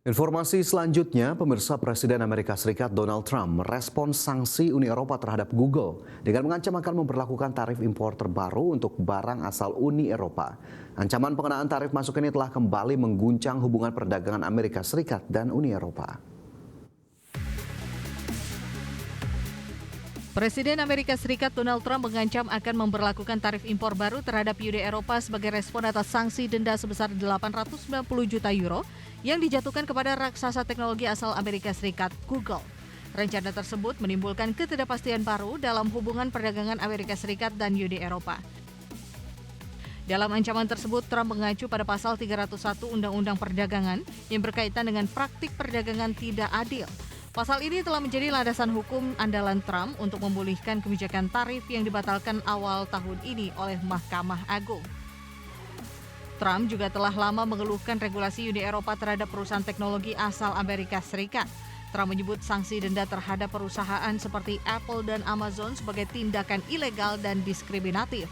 Informasi selanjutnya, pemirsa Presiden Amerika Serikat Donald Trump merespons sanksi Uni Eropa terhadap Google dengan mengancam akan memberlakukan tarif impor terbaru untuk barang asal Uni Eropa. Ancaman pengenaan tarif masuk ini telah kembali mengguncang hubungan perdagangan Amerika Serikat dan Uni Eropa. Presiden Amerika Serikat Donald Trump mengancam akan memberlakukan tarif impor baru terhadap Uni Eropa sebagai respon atas sanksi denda sebesar 890 juta euro yang dijatuhkan kepada raksasa teknologi asal Amerika Serikat, Google. Rencana tersebut menimbulkan ketidakpastian baru dalam hubungan perdagangan Amerika Serikat dan Uni Eropa. Dalam ancaman tersebut, Trump mengacu pada pasal 301 Undang-Undang Perdagangan yang berkaitan dengan praktik perdagangan tidak adil. Pasal ini telah menjadi landasan hukum andalan Trump untuk memulihkan kebijakan tarif yang dibatalkan awal tahun ini oleh Mahkamah Agung. Trump juga telah lama mengeluhkan regulasi Uni Eropa terhadap perusahaan teknologi asal Amerika Serikat. Trump menyebut sanksi denda terhadap perusahaan seperti Apple dan Amazon sebagai tindakan ilegal dan diskriminatif.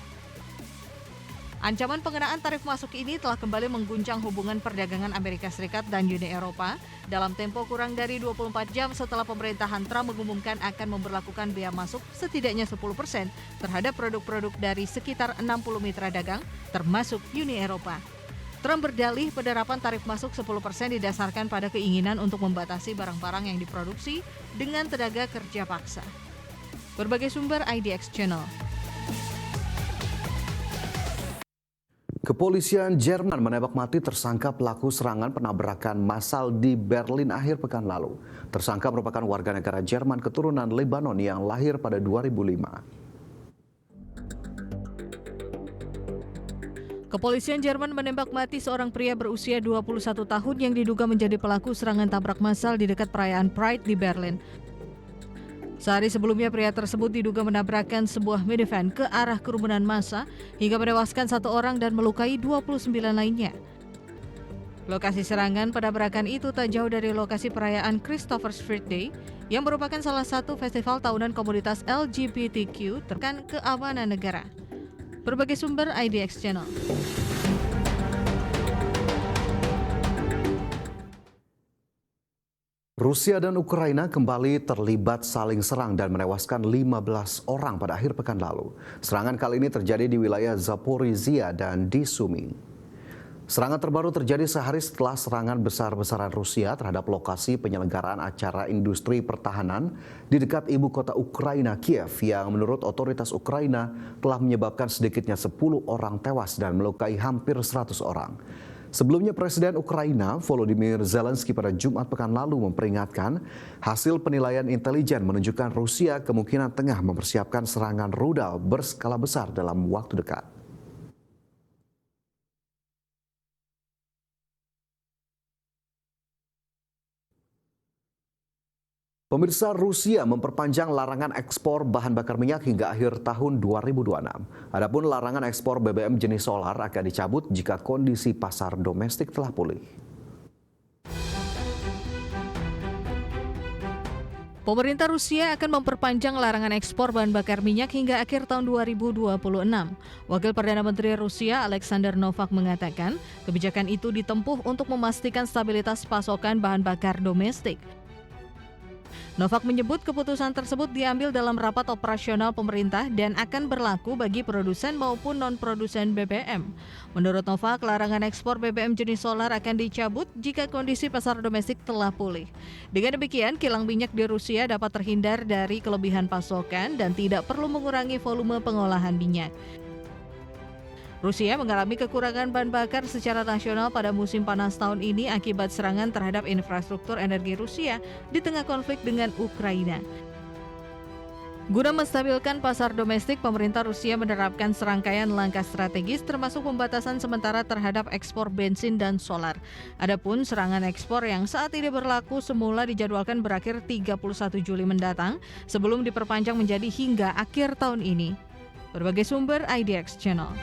Ancaman pengenaan tarif masuk ini telah kembali mengguncang hubungan perdagangan Amerika Serikat dan Uni Eropa dalam tempo kurang dari 24 jam setelah pemerintahan Trump mengumumkan akan memberlakukan bea masuk setidaknya 10% terhadap produk-produk dari sekitar 60 mitra dagang, termasuk Uni Eropa. Trump berdalih penerapan tarif masuk 10% didasarkan pada keinginan untuk membatasi barang-barang yang diproduksi dengan tenaga kerja paksa. Berbagai sumber IDX Channel. Kepolisian Jerman menembak mati tersangka pelaku serangan penabrakan massal di Berlin akhir pekan lalu. Tersangka merupakan warga negara Jerman keturunan Lebanon yang lahir pada 2005. Kepolisian Jerman menembak mati seorang pria berusia 21 tahun yang diduga menjadi pelaku serangan tabrak massal di dekat perayaan Pride di Berlin. Sehari sebelumnya pria tersebut diduga menabrakkan sebuah minivan ke arah kerumunan massa hingga menewaskan satu orang dan melukai 29 lainnya. Lokasi serangan penabrakan itu tak jauh dari lokasi perayaan Christopher Street Day yang merupakan salah satu festival tahunan komunitas LGBTQ terkait keamanan negara. Berbagai sumber IDX Channel. Rusia dan Ukraina kembali terlibat saling serang dan menewaskan 15 orang pada akhir pekan lalu. Serangan kali ini terjadi di wilayah Zaporizhia dan di Sumi. Serangan terbaru terjadi sehari setelah serangan besar-besaran Rusia terhadap lokasi penyelenggaraan acara industri pertahanan di dekat ibu kota Ukraina, Kiev, yang menurut otoritas Ukraina telah menyebabkan sedikitnya 10 orang tewas dan melukai hampir 100 orang. Sebelumnya Presiden Ukraina Volodymyr Zelensky pada Jumat pekan lalu memperingatkan hasil penilaian intelijen menunjukkan Rusia kemungkinan tengah mempersiapkan serangan rudal berskala besar dalam waktu dekat. Pemirsa, Rusia memperpanjang larangan ekspor bahan bakar minyak hingga akhir tahun 2026. Adapun larangan ekspor BBM jenis solar akan dicabut jika kondisi pasar domestik telah pulih. Pemerintah Rusia akan memperpanjang larangan ekspor bahan bakar minyak hingga akhir tahun 2026. Wakil Perdana Menteri Rusia Alexander Novak mengatakan, kebijakan itu ditempuh untuk memastikan stabilitas pasokan bahan bakar domestik. Novak menyebut keputusan tersebut diambil dalam rapat operasional pemerintah dan akan berlaku bagi produsen maupun non-produsen BBM. Menurut Novak, larangan ekspor BBM jenis solar akan dicabut jika kondisi pasar domestik telah pulih. Dengan demikian, kilang minyak di Rusia dapat terhindar dari kelebihan pasokan dan tidak perlu mengurangi volume pengolahan minyak. Rusia mengalami kekurangan bahan bakar secara nasional pada musim panas tahun ini akibat serangan terhadap infrastruktur energi Rusia di tengah konflik dengan Ukraina. Guna menstabilkan pasar domestik, pemerintah Rusia menerapkan serangkaian langkah strategis termasuk pembatasan sementara terhadap ekspor bensin dan solar. Adapun serangan ekspor yang saat ini berlaku semula dijadwalkan berakhir 31 Juli mendatang sebelum diperpanjang menjadi hingga akhir tahun ini. Berbagai sumber IDX Channel.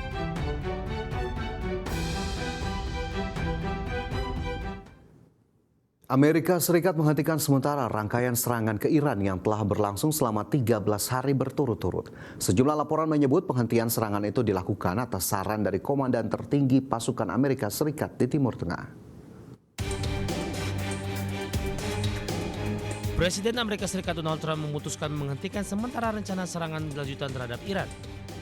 Amerika Serikat menghentikan sementara rangkaian serangan ke Iran yang telah berlangsung selama 13 hari berturut-turut. Sejumlah laporan menyebut penghentian serangan itu dilakukan atas saran dari Komandan Tertinggi Pasukan Amerika Serikat di Timur Tengah. Presiden Amerika Serikat Donald Trump memutuskan menghentikan sementara rencana serangan lanjutan terhadap Iran.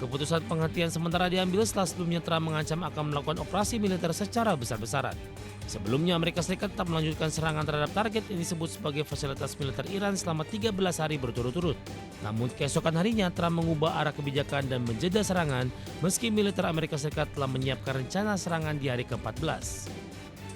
Keputusan penghentian sementara diambil setelah sebelumnya Trump mengancam akan melakukan operasi militer secara besar-besaran. Sebelumnya Amerika Serikat tetap melanjutkan serangan terhadap target yang disebut sebagai fasilitas militer Iran selama 13 hari berturut-turut. Namun keesokan harinya Trump mengubah arah kebijakan dan menjeda serangan meski militer Amerika Serikat telah menyiapkan rencana serangan di hari ke-14.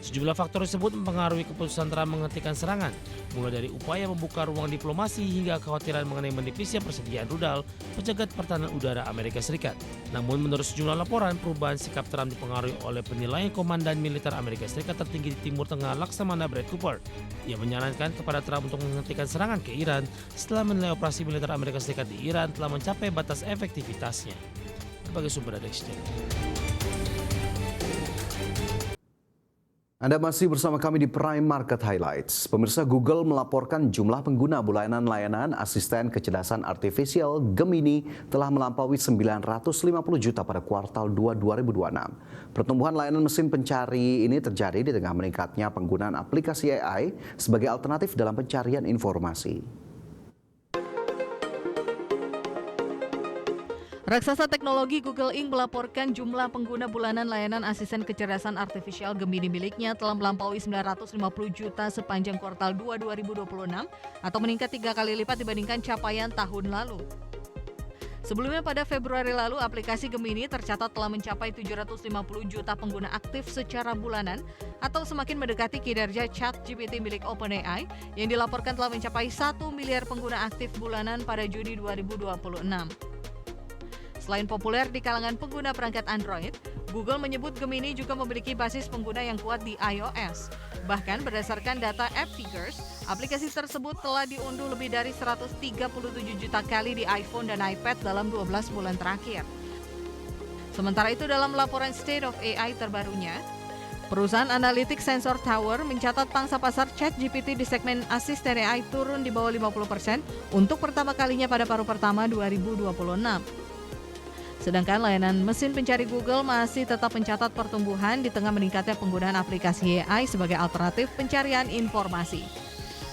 Sejumlah faktor tersebut mempengaruhi keputusan Trump menghentikan serangan, mulai dari upaya membuka ruang diplomasi hingga kekhawatiran mengenai menipisnya persediaan rudal penjaga pertahanan udara Amerika Serikat. Namun menurut sejumlah laporan, perubahan sikap Trump dipengaruhi oleh penilaian Komandan Militer Amerika Serikat tertinggi di Timur Tengah Laksamana Brad Cooper. Ia menyarankan kepada Trump untuk menghentikan serangan ke Iran setelah menilai operasi militer Amerika Serikat di Iran telah mencapai batas efektivitasnya. Berbagai sumber dari Channel. Anda masih bersama kami di Prime Market Highlights. Pemirsa, Google melaporkan jumlah pengguna bulanan layanan asisten kecerdasan artifisial Gemini telah melampaui 950 juta pada kuartal 2 2026. Pertumbuhan layanan mesin pencari ini terjadi di tengah meningkatnya penggunaan aplikasi AI sebagai alternatif dalam pencarian informasi. Raksasa teknologi Google Inc. melaporkan jumlah pengguna bulanan layanan asisten kecerdasan artifisial Gemini miliknya telah melampaui 950 juta sepanjang kuartal 2 2026 atau meningkat 3 kali lipat dibandingkan capaian tahun lalu. Sebelumnya pada Februari lalu, aplikasi Gemini tercatat telah mencapai 750 juta pengguna aktif secara bulanan atau semakin mendekati kinerja ChatGPT milik OpenAI yang dilaporkan telah mencapai 1 miliar pengguna aktif bulanan pada Juni 2026. Selain populer di kalangan pengguna perangkat Android, Google menyebut Gemini juga memiliki basis pengguna yang kuat di iOS. Bahkan berdasarkan data AppFigures, aplikasi tersebut telah diunduh lebih dari 137 juta kali di iPhone dan iPad dalam 12 bulan terakhir. Sementara itu dalam laporan State of AI terbarunya, perusahaan analitik Sensor Tower mencatat pangsa pasar ChatGPT di segmen asisten AI turun di bawah 50% untuk pertama kalinya pada paruh pertama 2026. Sedangkan layanan mesin pencari Google masih tetap mencatat pertumbuhan di tengah meningkatnya penggunaan aplikasi AI sebagai alternatif pencarian informasi.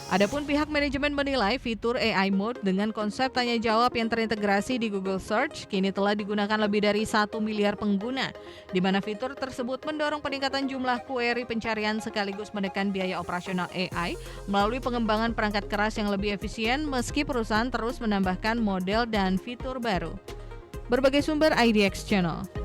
Adapun pihak manajemen menilai fitur AI Mode dengan konsep tanya jawab yang terintegrasi di Google Search kini telah digunakan lebih dari 1 miliar pengguna, di mana fitur tersebut mendorong peningkatan jumlah query pencarian sekaligus menekan biaya operasional AI melalui pengembangan perangkat keras yang lebih efisien meski perusahaan terus menambahkan model dan fitur baru. Berbagai sumber IDX Channel.